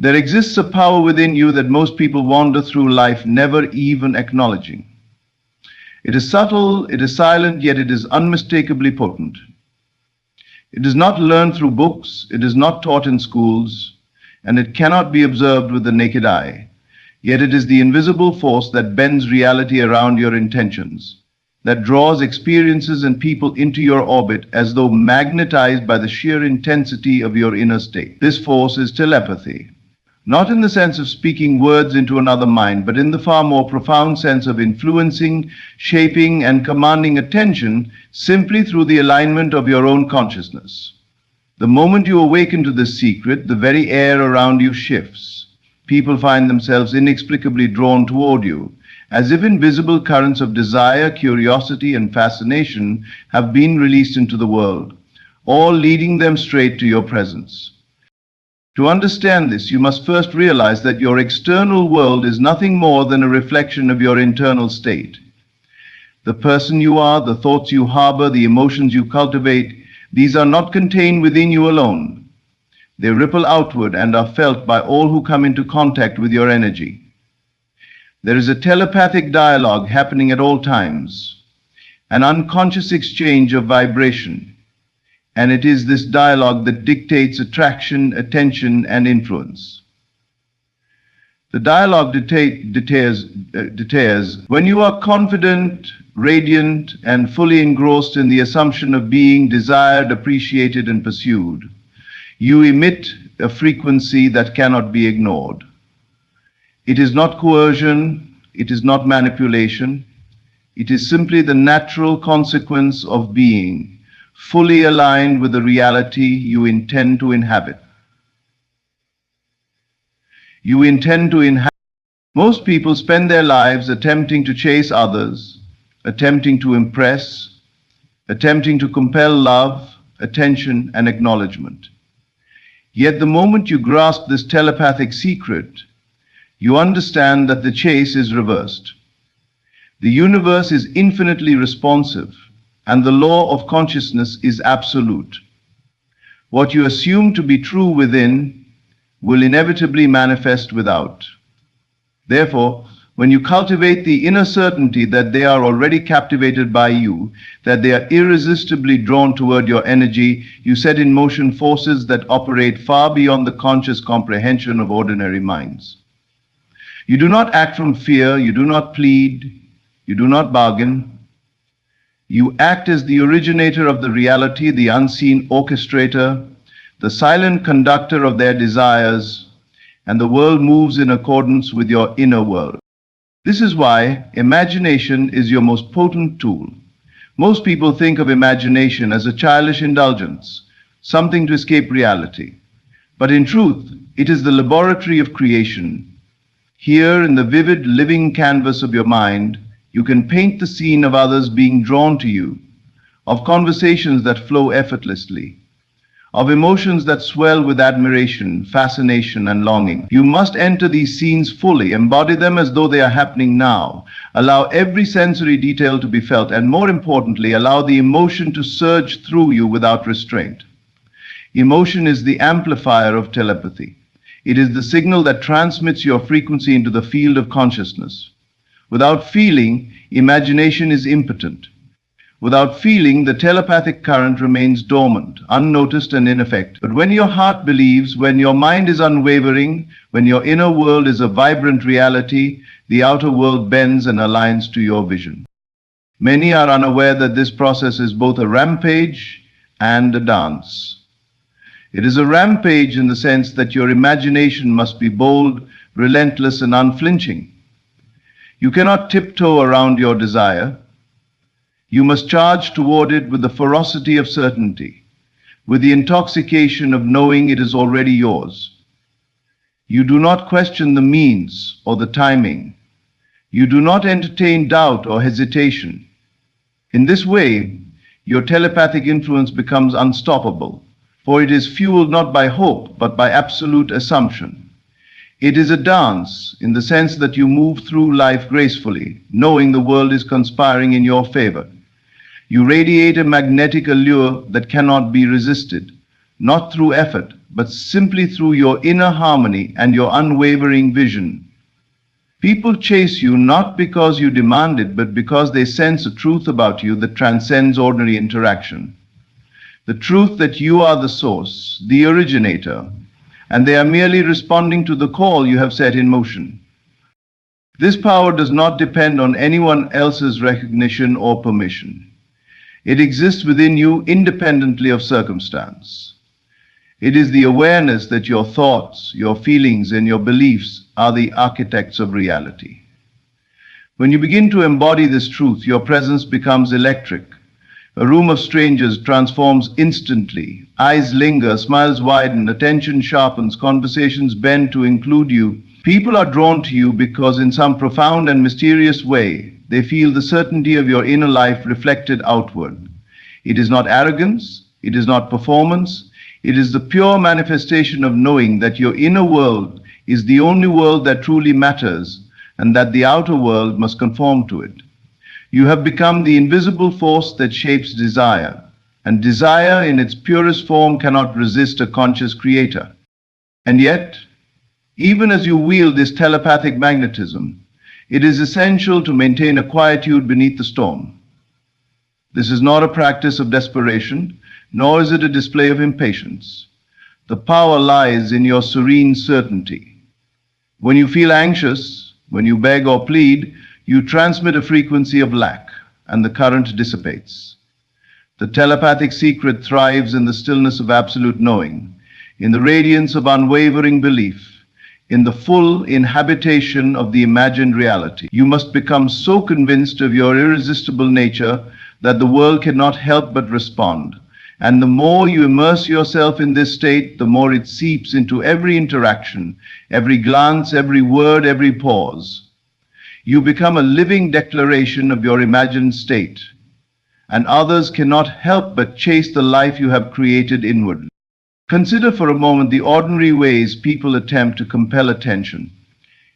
There exists a power within you that most people wander through life never even acknowledging. It is subtle, it is silent, yet it is unmistakably potent. It is not learned through books, it is not taught in schools, and it cannot be observed with the naked eye. Yet it is the invisible force that bends reality around your intentions, that draws experiences and people into your orbit as though magnetized by the sheer intensity of your inner state. This force is telepathy. Not in the sense of speaking words into another mind, but in the far more profound sense of influencing, shaping, and commanding attention simply through the alignment of your own consciousness. The moment you awaken to this secret, the very air around you shifts. People find themselves inexplicably drawn toward you, as if invisible currents of desire, curiosity, and fascination have been released into the world, all leading them straight to your presence. To understand this, you must first realize that your external world is nothing more than a reflection of your internal state. The person you are, the thoughts you harbor, the emotions you cultivate, these are not contained within you alone. They ripple outward and are felt by all who come into contact with your energy. There is a telepathic dialogue happening at all times, an unconscious exchange of vibration. And it is this dialogue that dictates attraction, attention, and influence. The dialogue details when you are confident, radiant, and fully engrossed in the assumption of being desired, appreciated, and pursued, you emit a frequency that cannot be ignored. It is not coercion, it is not manipulation, it is simply the natural consequence of being, fully aligned with the reality you intend to inhabit. You intend to inhabit. Most people spend their lives attempting to chase others, attempting to impress, attempting to compel love, attention, and acknowledgement. Yet the moment you grasp this telepathic secret, you understand that the chase is reversed. The universe is infinitely responsive, and the law of consciousness is absolute. What you assume to be true within will inevitably manifest without. Therefore, when you cultivate the inner certainty that they are already captivated by you, that they are irresistibly drawn toward your energy, you set in motion forces that operate far beyond the conscious comprehension of ordinary minds. You do not act from fear, you do not plead, you do not bargain. You act as the originator of the reality, the unseen orchestrator, the silent conductor of their desires, and the world moves in accordance with your inner world. This is why imagination is your most potent tool. Most people think of imagination as a childish indulgence, something to escape reality. But in truth, it is the laboratory of creation. Here, in the vivid, living canvas of your mind, you can paint the scene of others being drawn to you, of conversations that flow effortlessly, of emotions that swell with admiration, fascination, and longing. You must enter these scenes fully, embody them as though they are happening now, allow every sensory detail to be felt, and more importantly, allow the emotion to surge through you without restraint. Emotion is the amplifier of telepathy. It is the signal that transmits your frequency into the field of consciousness. Without feeling, imagination is impotent. Without feeling, the telepathic current remains dormant, unnoticed, and ineffective. But when your heart believes, when your mind is unwavering, when your inner world is a vibrant reality, the outer world bends and aligns to your vision. Many are unaware that this process is both a rampage and a dance. It is a rampage in the sense that your imagination must be bold, relentless, and unflinching. You cannot tiptoe around your desire. You must charge toward it with the ferocity of certainty, with the intoxication of knowing it is already yours. You do not question the means or the timing. You do not entertain doubt or hesitation. In this way, your telepathic influence becomes unstoppable, for it is fueled not by hope, but by absolute assumption. It is a dance in the sense that you move through life gracefully, knowing the world is conspiring in your favor. You radiate a magnetic allure that cannot be resisted, not through effort, but simply through your inner harmony and your unwavering vision. People chase you not because you demand it, but because they sense a truth about you that transcends ordinary interaction. The truth that you are the source, the originator, and they are merely responding to the call you have set in motion. This power does not depend on anyone else's recognition or permission. It exists within you independently of circumstance. It is the awareness that your thoughts, your feelings, and your beliefs are the architects of reality. When you begin to embody this truth, your presence becomes electric. A room of strangers transforms instantly. Eyes linger, smiles widen, attention sharpens, conversations bend to include you. People are drawn to you because in some profound and mysterious way, they feel the certainty of your inner life reflected outward. It is not arrogance, it is not performance, it is the pure manifestation of knowing that your inner world is the only world that truly matters and that the outer world must conform to it. You have become the invisible force that shapes desire, and desire in its purest form cannot resist a conscious creator. And yet, even as you wield this telepathic magnetism, it is essential to maintain a quietude beneath the storm. This is not a practice of desperation, nor is it a display of impatience. The power lies in your serene certainty. When you feel anxious, when you beg or plead, you transmit a frequency of lack, and the current dissipates. The telepathic secret thrives in the stillness of absolute knowing, in the radiance of unwavering belief, in the full inhabitation of the imagined reality. You must become so convinced of your irresistible nature that the world cannot help but respond. And the more you immerse yourself in this state, the more it seeps into every interaction, every glance, every word, every pause. You become a living declaration of your imagined state, and others cannot help but chase the life you have created inwardly. Consider for a moment the ordinary ways people attempt to compel attention.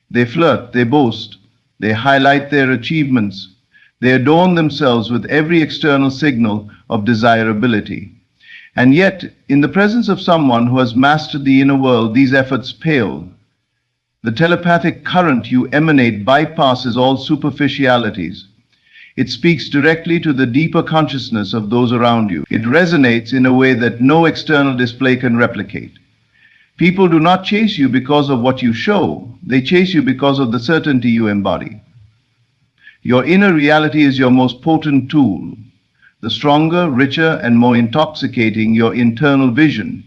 They flirt, they boast, they highlight their achievements, they adorn themselves with every external signal of desirability. And yet, in the presence of someone who has mastered the inner world, these efforts pale. The telepathic current you emanate bypasses all superficialities. It speaks directly to the deeper consciousness of those around you. It resonates in a way that no external display can replicate. People do not chase you because of what you show. They chase you because of the certainty you embody. Your inner reality is your most potent tool. The stronger, richer, and more intoxicating your internal vision,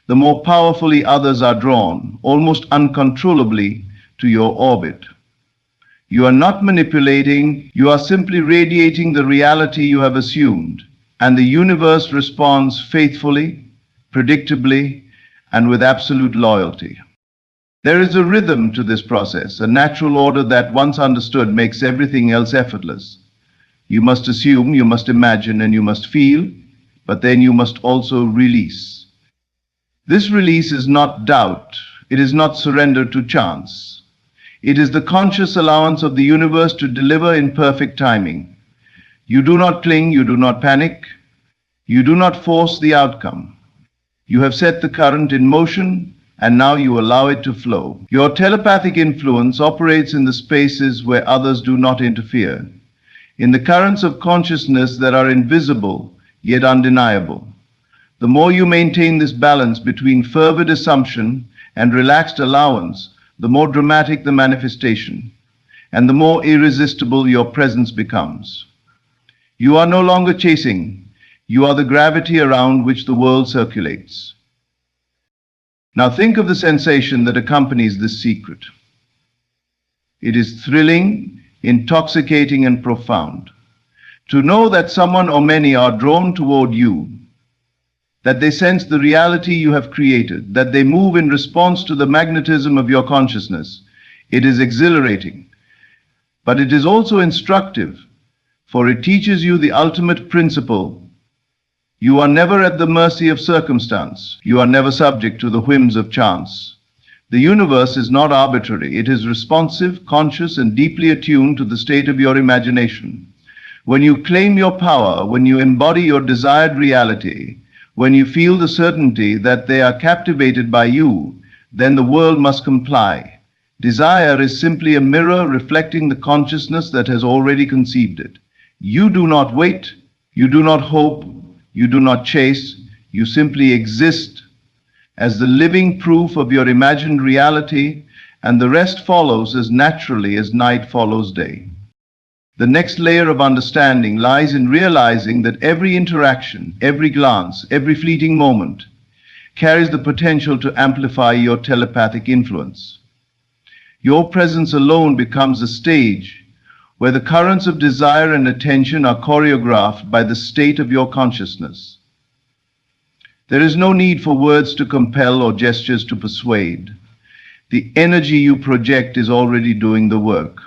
the more powerfully others are drawn, almost uncontrollably, to your orbit. You are not manipulating, you are simply radiating the reality you have assumed, and the universe responds faithfully, predictably, and with absolute loyalty. There is a rhythm to this process, a natural order that, once understood, makes everything else effortless. You must assume, you must imagine, and you must feel, but then you must also release. This release is not doubt, it is not surrender to chance. It is the conscious allowance of the universe to deliver in perfect timing. You do not cling, you do not panic, you do not force the outcome. You have set the current in motion, and now you allow it to flow. Your telepathic influence operates in the spaces where others do not interfere, in the currents of consciousness that are invisible yet undeniable. The more you maintain this balance between fervid assumption and relaxed allowance, the more dramatic the manifestation, and the more irresistible your presence becomes. You are no longer chasing, you are the gravity around which the world circulates. Now think of the sensation that accompanies this secret. It is thrilling, intoxicating, and profound. To know that someone or many are drawn toward you, that they sense the reality you have created, that they move in response to the magnetism of your consciousness, it is exhilarating. But it is also instructive, for it teaches you the ultimate principle. You are never at the mercy of circumstance. You are never subject to the whims of chance. The universe is not arbitrary. It is responsive, conscious, and deeply attuned to the state of your imagination. When you claim your power, when you embody your desired reality, When you feel the certainty that they are captivated by you, then the world must comply. Desire is simply a mirror reflecting the consciousness that has already conceived it. You do not wait, you do not hope, you do not chase, you simply exist as the living proof of your imagined reality, and the rest follows as naturally as night follows day. The next layer of understanding lies in realizing that every interaction, every glance, every fleeting moment carries the potential to amplify your telepathic influence. Your presence alone becomes a stage where the currents of desire and attention are choreographed by the state of your consciousness. There is no need for words to compel or gestures to persuade. The energy you project is already doing the work.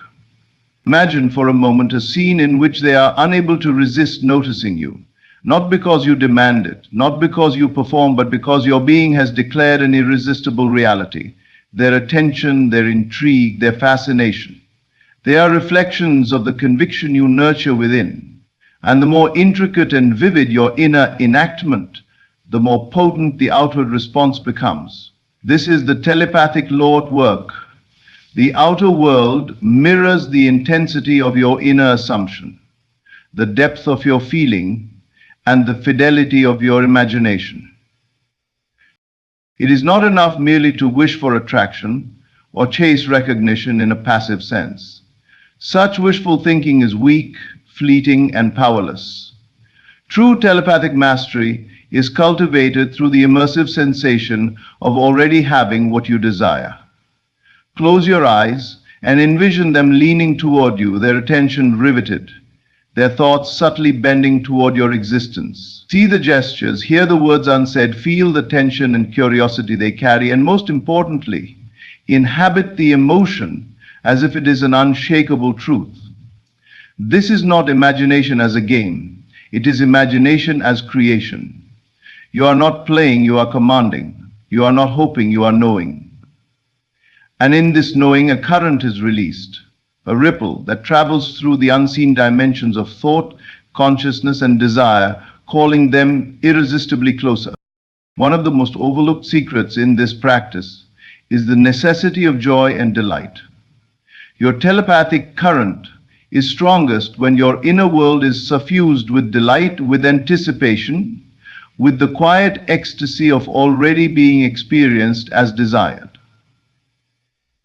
Imagine for a moment a scene in which they are unable to resist noticing you, not because you demand it, not because you perform, but because your being has declared an irresistible reality. Their attention, their intrigue, their fascination. They are reflections of the conviction you nurture within. And the more intricate and vivid your inner enactment, the more potent the outward response becomes. This is the telepathic law at work. The outer world mirrors the intensity of your inner assumption, the depth of your feeling, and the fidelity of your imagination. It is not enough merely to wish for attraction or chase recognition in a passive sense. Such wishful thinking is weak, fleeting, and powerless. True telepathic mastery is cultivated through the immersive sensation of already having what you desire. Close your eyes and envision them leaning toward you, their attention riveted, their thoughts subtly bending toward your existence. See the gestures, hear the words unsaid, feel the tension and curiosity they carry, and most importantly, inhabit the emotion as if it is an unshakable truth. This is not imagination as a game. It is imagination as creation. You are not playing, you are commanding. You are not hoping, you are knowing. And in this knowing, a current is released, a ripple that travels through the unseen dimensions of thought, consciousness, and desire, calling them irresistibly closer. One of the most overlooked secrets in this practice is the necessity of joy and delight. Your telepathic current is strongest when your inner world is suffused with delight, with anticipation, with the quiet ecstasy of already being experienced as desired.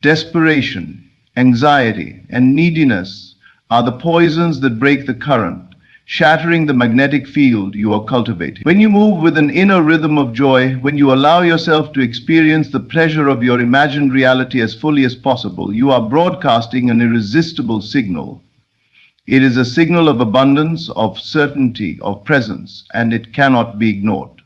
Desperation, anxiety, and neediness are the poisons that break the current, shattering the magnetic field you are cultivating. When you move with an inner rhythm of joy, when you allow yourself to experience the pleasure of your imagined reality as fully as possible, you are broadcasting an irresistible signal. It is a signal of abundance, of certainty, of presence, and it cannot be ignored.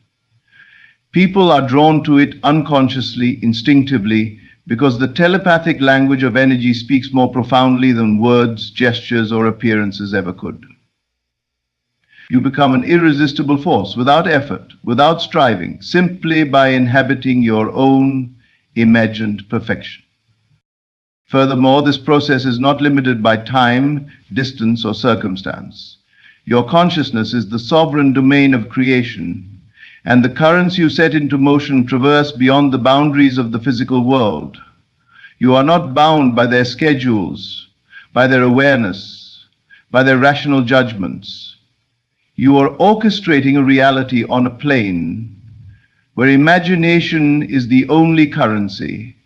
People are drawn to it unconsciously, instinctively, because the telepathic language of energy speaks more profoundly than words, gestures, or appearances ever could. You become an irresistible force without effort, without striving, simply by inhabiting your own imagined perfection. Furthermore, this process is not limited by time, distance, or circumstance. Your consciousness is the sovereign domain of creation, and the currents you set into motion traverse beyond the boundaries of the physical world. You are not bound by their schedules, by their awareness, by their rational judgments. You are orchestrating a reality on a plane where imagination is the only currency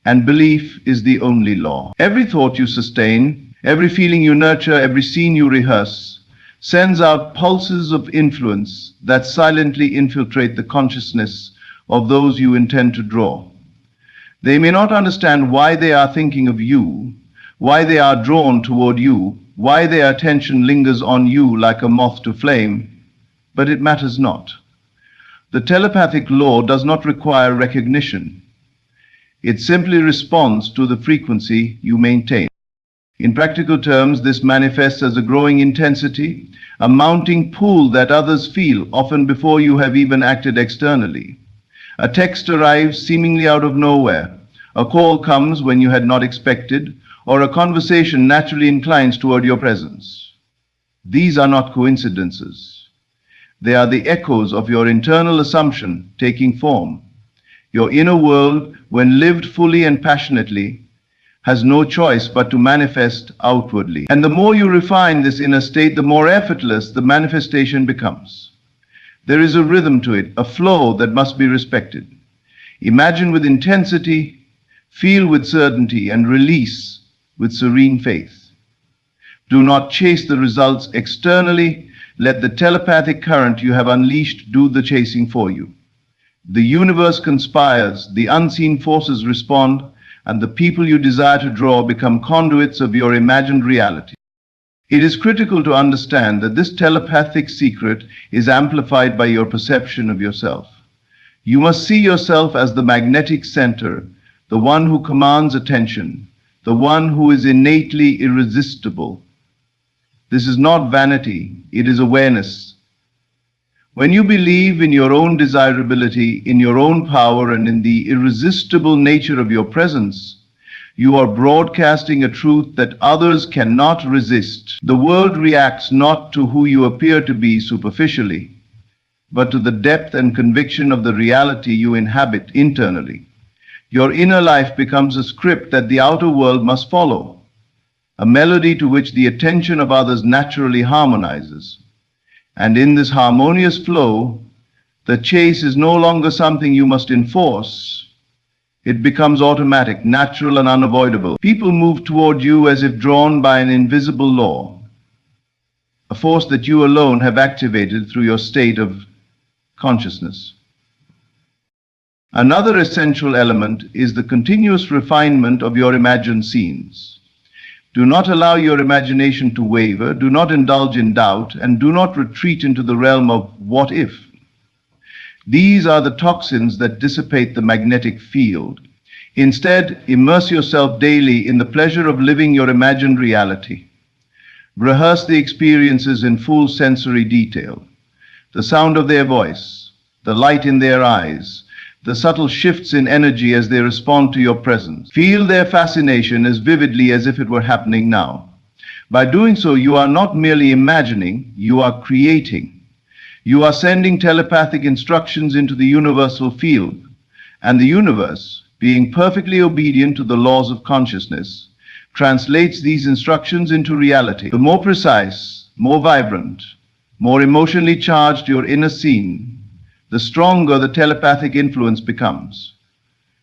and belief is the only law. Every thought you sustain, every feeling you nurture, every scene you rehearse, sends out pulses of influence that silently infiltrate the consciousness of those you intend to draw. They may not understand why they are thinking of you, why they are drawn toward you, why their attention lingers on you like a moth to flame, but it matters not. The telepathic law does not require recognition. It simply responds to the frequency you maintain. In practical terms, this manifests as a growing intensity, a mounting pull that others feel, often before you have even acted externally. A text arrives seemingly out of nowhere, a call comes when you had not expected, or a conversation naturally inclines toward your presence. These are not coincidences. They are the echoes of your internal assumption taking form. Your inner world, when lived fully and passionately, has no choice but to manifest outwardly. And the more you refine this inner state, the more effortless the manifestation becomes. There is a rhythm to it, a flow that must be respected. Imagine with intensity, feel with certainty, and release with serene faith. Do not chase the results externally. Let the telepathic current you have unleashed do the chasing for you. The universe conspires, the unseen forces respond, and the people you desire to draw become conduits of your imagined reality. It is critical to understand that this telepathic secret is amplified by your perception of yourself. You must see yourself as the magnetic center, the one who commands attention, the one who is innately irresistible. This is not vanity, it is awareness. When you believe in your own desirability, in your own power, and in the irresistible nature of your presence, you are broadcasting a truth that others cannot resist. The world reacts not to who you appear to be superficially, but to the depth and conviction of the reality you inhabit internally. Your inner life becomes a script that the outer world must follow, a melody to which the attention of others naturally harmonizes. And in this harmonious flow, the chase is no longer something you must enforce. It becomes automatic, natural, and unavoidable. People move toward you as if drawn by an invisible law, a force that you alone have activated through your state of consciousness. Another essential element is the continuous refinement of your imagined scenes. Do not allow your imagination to waver, do not indulge in doubt, and do not retreat into the realm of what if. These are the toxins that dissipate the magnetic field. Instead, immerse yourself daily in the pleasure of living your imagined reality. Rehearse the experiences in full sensory detail. The sound of their voice, the light in their eyes, the subtle shifts in energy as they respond to your presence. Feel their fascination as vividly as if it were happening now. By doing so, you are not merely imagining, you are creating. You are sending telepathic instructions into the universal field, and the universe, being perfectly obedient to the laws of consciousness, translates these instructions into reality. The more precise, more vibrant, more emotionally charged your inner scene, the stronger the telepathic influence becomes,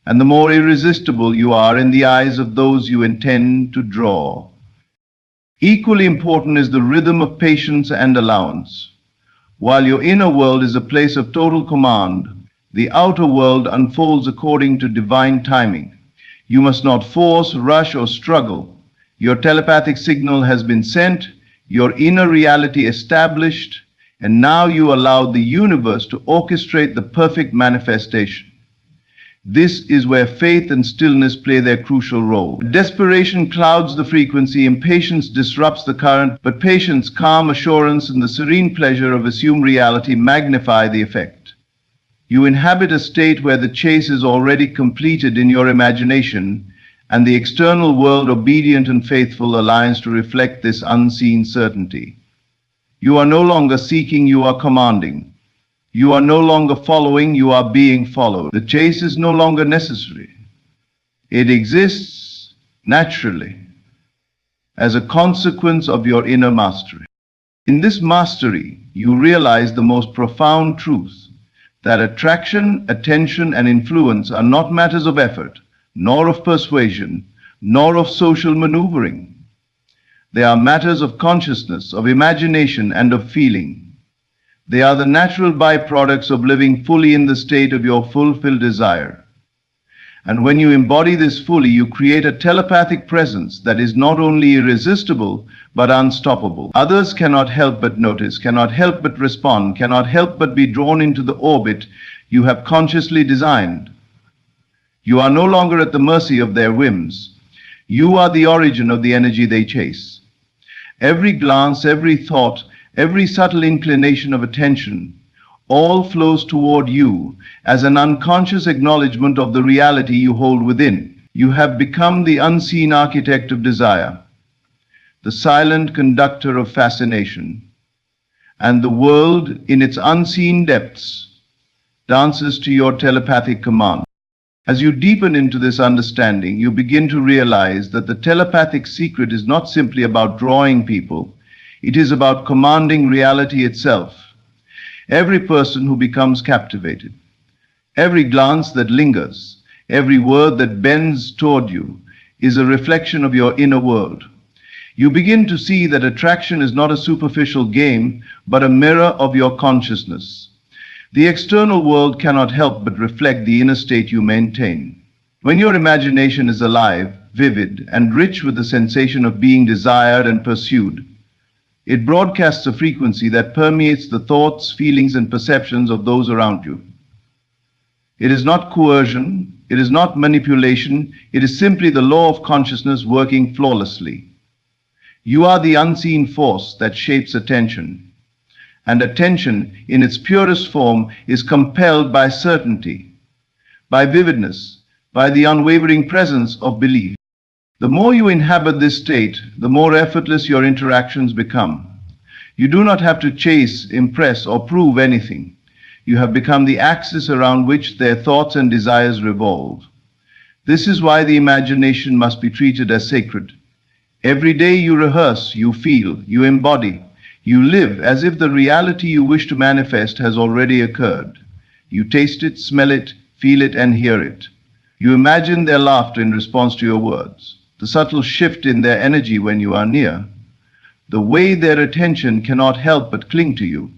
and the more irresistible you are in the eyes of those you intend to draw. Equally important is the rhythm of patience and allowance. While your inner world is a place of total command, the outer world unfolds according to divine timing. You must not force, rush, or struggle. Your telepathic signal has been sent, your inner reality established, and now you allow the universe to orchestrate the perfect manifestation. This is where faith and stillness play their crucial role. Desperation clouds the frequency, impatience disrupts the current, but patience, calm assurance, and the serene pleasure of assumed reality magnify the effect. You inhabit a state where the chase is already completed in your imagination, and the external world, obedient and faithful, aligns to reflect this unseen certainty. You are no longer seeking, you are commanding. You are no longer following, you are being followed. The chase is no longer necessary. It exists naturally as a consequence of your inner mastery. In this mastery, you realize the most profound truth, that attraction, attention, and influence are not matters of effort, nor of persuasion, nor of social maneuvering. They are matters of consciousness, of imagination, and of feeling. They are the natural byproducts of living fully in the state of your fulfilled desire. And when you embody this fully, you create a telepathic presence that is not only irresistible, but unstoppable. Others cannot help but notice, cannot help but respond, cannot help but be drawn into the orbit you have consciously designed. You are no longer at the mercy of their whims. You are the origin of the energy they chase. Every glance, every thought, every subtle inclination of attention, all flows toward you as an unconscious acknowledgement of the reality you hold within. You have become the unseen architect of desire, the silent conductor of fascination, and the world in its unseen depths dances to your telepathic command. As you deepen into this understanding, you begin to realize that the telepathic secret is not simply about drawing people, it is about commanding reality itself. Every person who becomes captivated, every glance that lingers, every word that bends toward you is a reflection of your inner world. You begin to see that attraction is not a superficial game, but a mirror of your consciousness. The external world cannot help but reflect the inner state you maintain. When your imagination is alive, vivid, and rich with the sensation of being desired and pursued, it broadcasts a frequency that permeates the thoughts, feelings, and perceptions of those around you. It is not coercion, it is not manipulation, it is simply the law of consciousness working flawlessly. You are the unseen force that shapes attention, and attention in its purest form is compelled by certainty, by vividness, by the unwavering presence of belief. The more you inhabit this state, the more effortless your interactions become. You do not have to chase, impress, or prove anything. You have become the axis around which their thoughts and desires revolve. This is why the imagination must be treated as sacred. Every day you rehearse, you feel, you embody, you live as if the reality you wish to manifest has already occurred. You taste it, smell it, feel it, and hear it. You imagine their laughter in response to your words, the subtle shift in their energy when you are near, the way their attention cannot help but cling to you,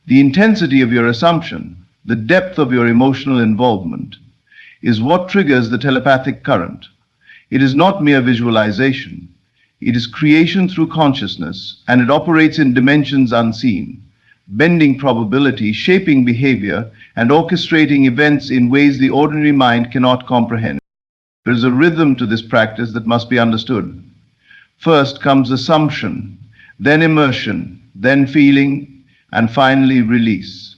the intensity of your assumption, the depth of your emotional involvement, is what triggers the telepathic current. It is not mere visualization. It is creation through consciousness, and it operates in dimensions unseen, bending probability, shaping behavior, and orchestrating events in ways the ordinary mind cannot comprehend. There is a rhythm to this practice that must be understood. First comes assumption, then immersion, then feeling, and finally release.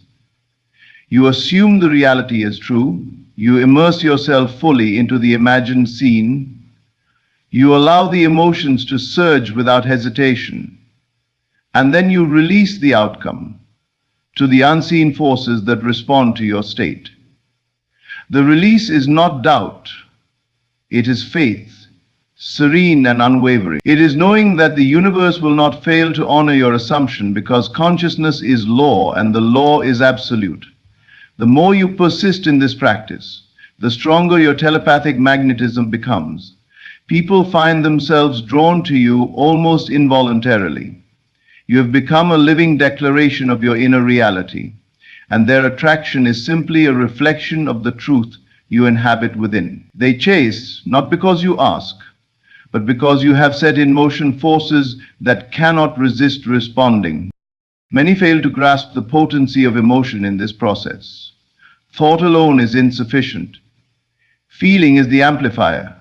You assume the reality as true, you immerse yourself fully into the imagined scene, you allow the emotions to surge without hesitation, and then you release the outcome to the unseen forces that respond to your state. The release is not doubt, it is faith, serene and unwavering. It is knowing that the universe will not fail to honor your assumption because consciousness is law and the law is absolute. The more you persist in this practice, the stronger your telepathic magnetism becomes. People find themselves drawn to you almost involuntarily. You have become a living declaration of your inner reality, and their attraction is simply a reflection of the truth you inhabit within. They chase, not because you ask, but because you have set in motion forces that cannot resist responding. Many fail to grasp the potency of emotion in this process. Thought alone is insufficient. Feeling is the amplifier.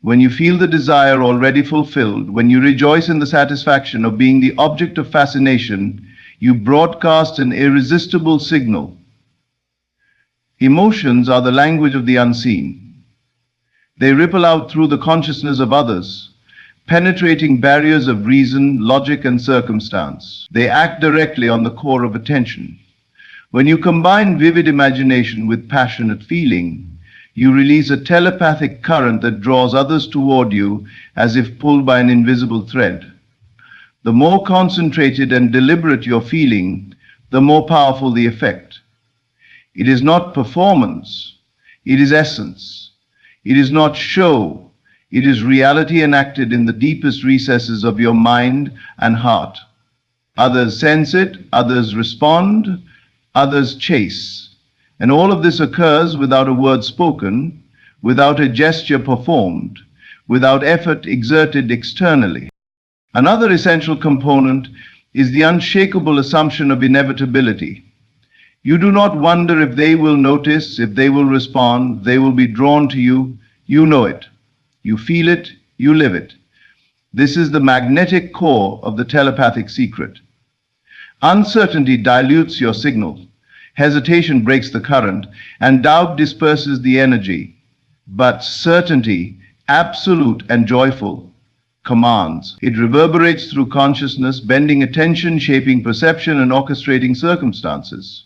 When you feel the desire already fulfilled, when you rejoice in the satisfaction of being the object of fascination, you broadcast an irresistible signal. Emotions are the language of the unseen. They ripple out through the consciousness of others, penetrating barriers of reason, logic, and circumstance. They act directly on the core of attention. When you combine vivid imagination with passionate feeling, you release a telepathic current that draws others toward you as if pulled by an invisible thread. The more concentrated and deliberate your feeling, the more powerful the effect. It is not performance, it is essence. It is not show, it is reality enacted in the deepest recesses of your mind and heart. Others sense it, others respond, others chase. And all of this occurs without a word spoken, without a gesture performed, without effort exerted externally. Another essential component is the unshakable assumption of inevitability. You do not wonder if they will notice, if they will respond, they will be drawn to you. You know it. You feel it. You live it. This is the magnetic core of the telepathic secret. Uncertainty dilutes your signal. Hesitation breaks the current, and doubt disperses the energy. But certainty, absolute and joyful, commands. It reverberates through consciousness, bending attention, shaping perception, and orchestrating circumstances.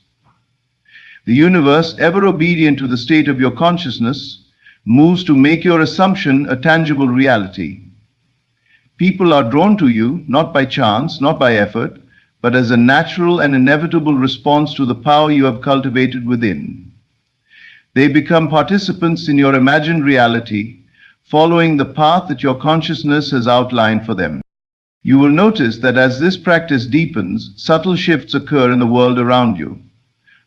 The universe, ever obedient to the state of your consciousness, moves to make your assumption a tangible reality. People are drawn to you, not by chance, not by effort, but as a natural and inevitable response to the power you have cultivated within. They become participants in your imagined reality, following the path that your consciousness has outlined for them. You will notice that as this practice deepens, subtle shifts occur in the world around you.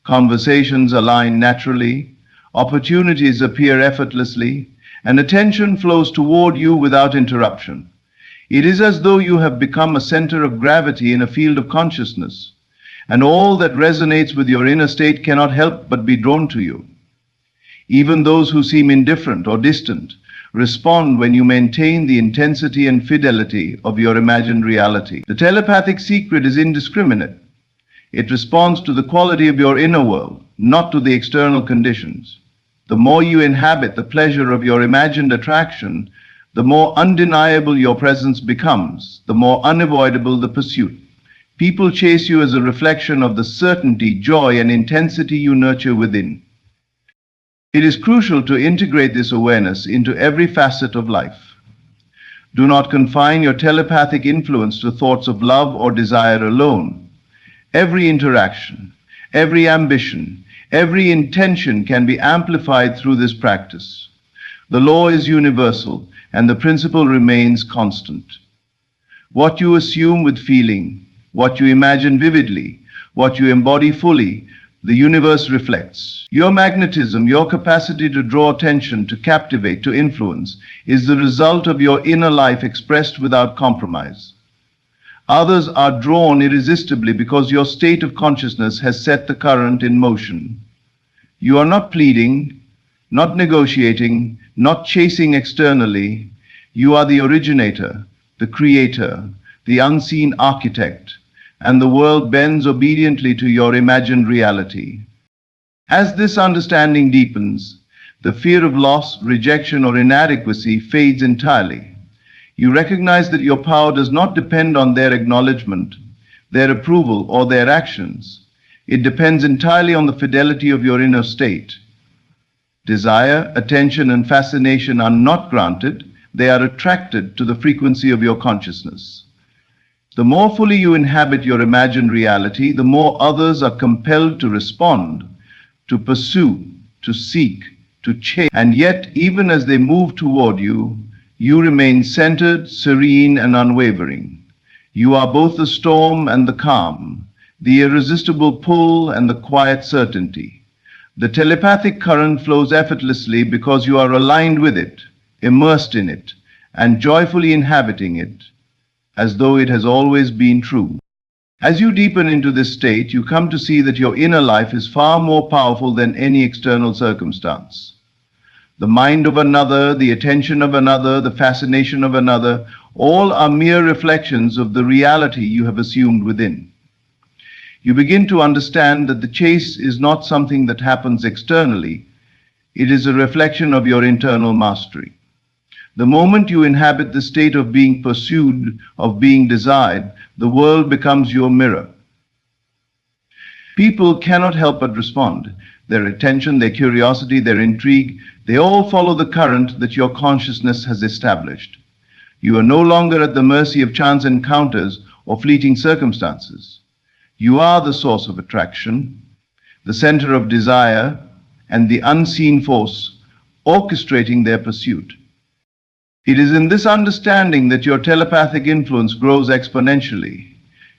Conversations align naturally, opportunities appear effortlessly, and attention flows toward you without interruption. It is as though you have become a center of gravity in a field of consciousness, and all that resonates with your inner state cannot help but be drawn to you. Even those who seem indifferent or distant respond when you maintain the intensity and fidelity of your imagined reality. The telepathic secret is indiscriminate. It responds to the quality of your inner world, not to the external conditions. The more you inhabit the pleasure of your imagined attraction, the more undeniable your presence becomes, the more unavoidable the pursuit. People chase you as a reflection of the certainty, joy, and intensity you nurture within. It is crucial to integrate this awareness into every facet of life. Do not confine your telepathic influence to thoughts of love or desire alone. Every interaction, every ambition, every intention can be amplified through this practice. The law is universal, and the principle remains constant. What you assume with feeling, what you imagine vividly, what you embody fully, the universe reflects. Your magnetism, your capacity to draw attention, to captivate, to influence, is the result of your inner life expressed without compromise. Others are drawn irresistibly because your state of consciousness has set the current in motion. You are not pleading, not negotiating, not chasing externally. You are the originator, the creator, the unseen architect, and the world bends obediently to your imagined reality. As this understanding deepens, the fear of loss, rejection, or inadequacy fades entirely. You recognize that your power does not depend on their acknowledgement, their approval, or their actions. It depends entirely on the fidelity of your inner state. Desire, attention, and fascination are not granted, they are attracted to the frequency of your consciousness. The more fully you inhabit your imagined reality, the more others are compelled to respond, to pursue, to seek, to chase. And yet, even as they move toward you, you remain centered, serene, and unwavering. You are both the storm and the calm, the irresistible pull and the quiet certainty. The telepathic current flows effortlessly because you are aligned with it, immersed in it, and joyfully inhabiting it, as though it has always been true. As you deepen into this state, you come to see that your inner life is far more powerful than any external circumstance. The mind of another, the attention of another, the fascination of another, all are mere reflections of the reality you have assumed within. You begin to understand that the chase is not something that happens externally. It is a reflection of your internal mastery. The moment you inhabit the state of being pursued, of being desired, the world becomes your mirror. People cannot help but respond. Their attention, their curiosity, their intrigue, they all follow the current that your consciousness has established. You are no longer at the mercy of chance encounters or fleeting circumstances. You are the source of attraction, the center of desire, and the unseen force orchestrating their pursuit. It is in this understanding that your telepathic influence grows exponentially.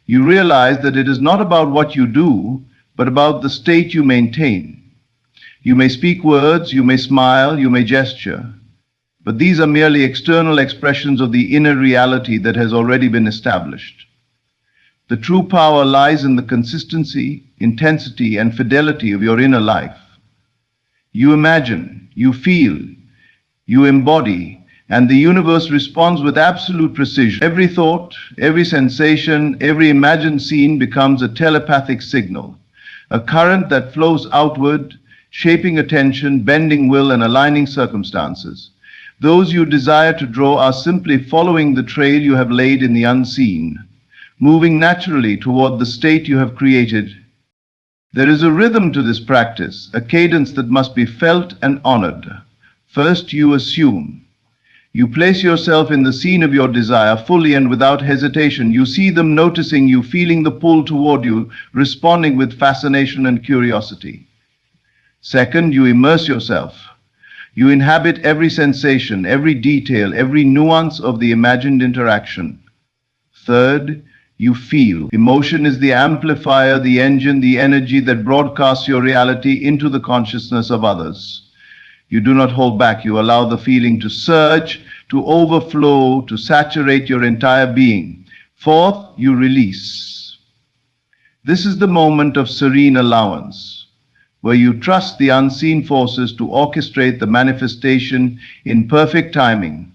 You realize that it is not about what you do, but about the state you maintain. You may speak words, you may smile, you may gesture, but these are merely external expressions of the inner reality that has already been established. The true power lies in the consistency, intensity, and fidelity of your inner life. You imagine, you feel, you embody, and the universe responds with absolute precision. Every thought, every sensation, every imagined scene becomes a telepathic signal, a current that flows outward, shaping attention, bending will, and aligning circumstances. Those you desire to draw are simply following the trail you have laid in the unseen, moving naturally toward the state you have created. There is a rhythm to this practice, a cadence that must be felt and honored. First, you assume. You place yourself in the scene of your desire fully and without hesitation. You see them noticing you, feeling the pull toward you, responding with fascination and curiosity. Second, you immerse yourself. You inhabit every sensation, every detail, every nuance of the imagined interaction. Third, you feel. Emotion is the amplifier, the engine, the energy that broadcasts your reality into the consciousness of others. You do not hold back. You allow the feeling to surge, to overflow, to saturate your entire being. Fourth, you release. This is the moment of serene allowance, where you trust the unseen forces to orchestrate the manifestation in perfect timing.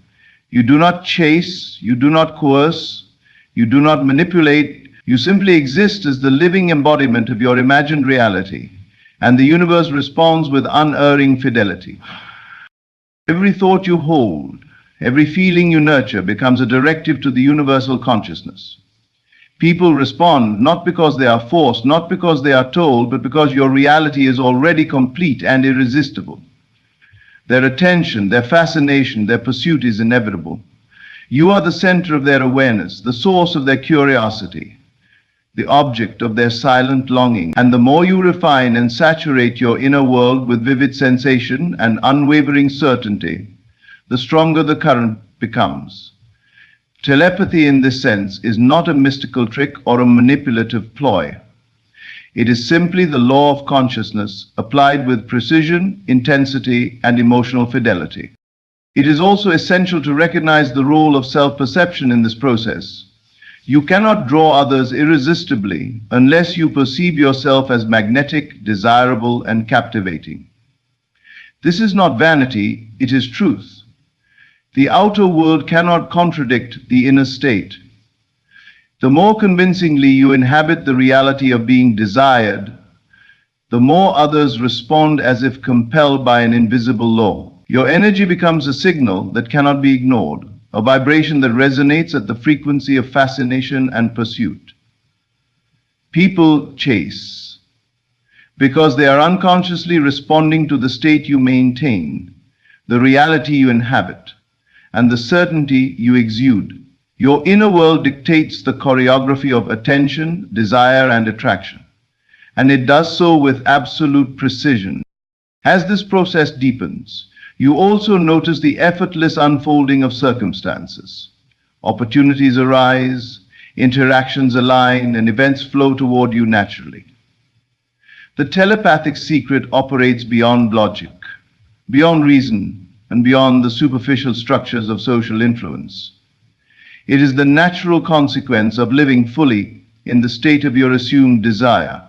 You do not chase, you do not coerce, you do not manipulate. You simply exist as the living embodiment of your imagined reality, and the universe responds with unerring fidelity. Every thought you hold, every feeling you nurture becomes a directive to the universal consciousness. People respond not because they are forced, not because they are told, but because your reality is already complete and irresistible. Their attention, their fascination, their pursuit is inevitable. You are the center of their awareness, the source of their curiosity, the object of their silent longing. And the more you refine and saturate your inner world with vivid sensation and unwavering certainty, the stronger the current becomes. Telepathy in this sense is not a mystical trick or a manipulative ploy. It is simply the law of consciousness applied with precision, intensity, and emotional fidelity. It is also essential to recognize the role of self-perception in this process. You cannot draw others irresistibly unless you perceive yourself as magnetic, desirable, and captivating. This is not vanity, it is truth. The outer world cannot contradict the inner state. The more convincingly you inhabit the reality of being desired, the more others respond as if compelled by an invisible law. Your energy becomes a signal that cannot be ignored, a vibration that resonates at the frequency of fascination and pursuit. People chase because they are unconsciously responding to the state you maintain, the reality you inhabit, and the certainty you exude. Your inner world dictates the choreography of attention, desire, and attraction, and it does so with absolute precision. As this process deepens, you also notice the effortless unfolding of circumstances. Opportunities arise, interactions align, and events flow toward you naturally. The telepathic secret operates beyond logic, beyond reason, and beyond the superficial structures of social influence. It is the natural consequence of living fully in the state of your assumed desire.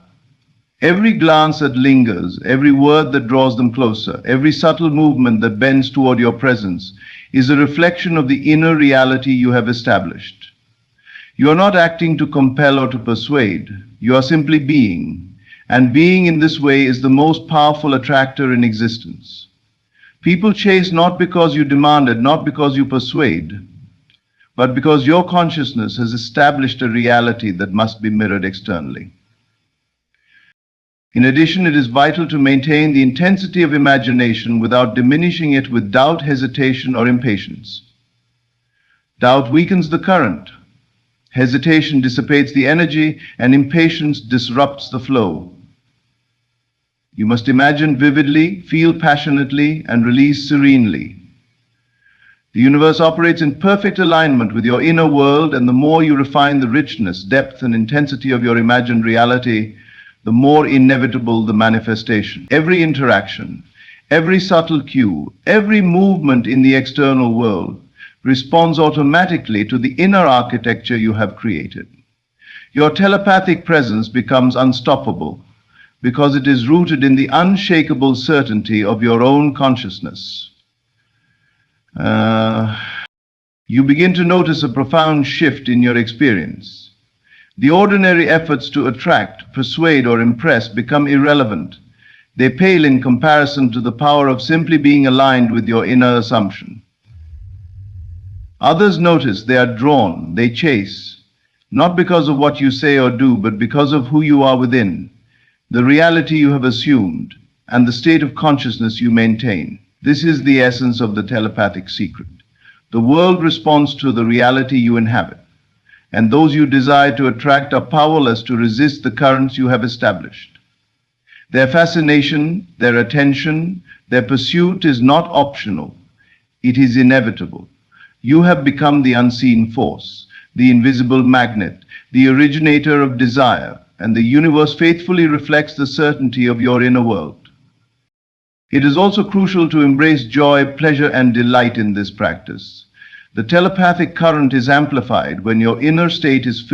Every glance that lingers, every word that draws them closer, every subtle movement that bends toward your presence is a reflection of the inner reality you have established. You are not acting to compel or to persuade. You are simply being, and being in this way is the most powerful attractor in existence. People chase not because you demand it, not because you persuade, but because your consciousness has established a reality that must be mirrored externally. In addition, it is vital to maintain the intensity of imagination without diminishing it with doubt, hesitation, or impatience. Doubt weakens the current. Hesitation dissipates the energy, and impatience disrupts the flow. You must imagine vividly, feel passionately, and release serenely. The universe operates in perfect alignment with your inner world, and the more you refine the richness, depth, and intensity of your imagined reality, the more inevitable the manifestation. Every interaction, every subtle cue, every movement in the external world responds automatically to the inner architecture you have created. Your telepathic presence becomes unstoppable because it is rooted in the unshakable certainty of your own consciousness. You begin to notice a profound shift in your experience. The ordinary efforts to attract, persuade, or impress become irrelevant. They pale in comparison to the power of simply being aligned with your inner assumption. Others notice, they are drawn, they chase, not because of what you say or do, but because of who you are within, the reality you have assumed, and the state of consciousness you maintain. This is the essence of the telepathic secret. The world responds to the reality you inhabit, and those you desire to attract are powerless to resist the currents you have established. Their fascination, their attention, their pursuit is not optional. It is inevitable. You have become the unseen force, the invisible magnet, the originator of desire, and the universe faithfully reflects the certainty of your inner world. It is also crucial to embrace joy, pleasure, and delight in this practice. The telepathic current is amplified when your inner state is filled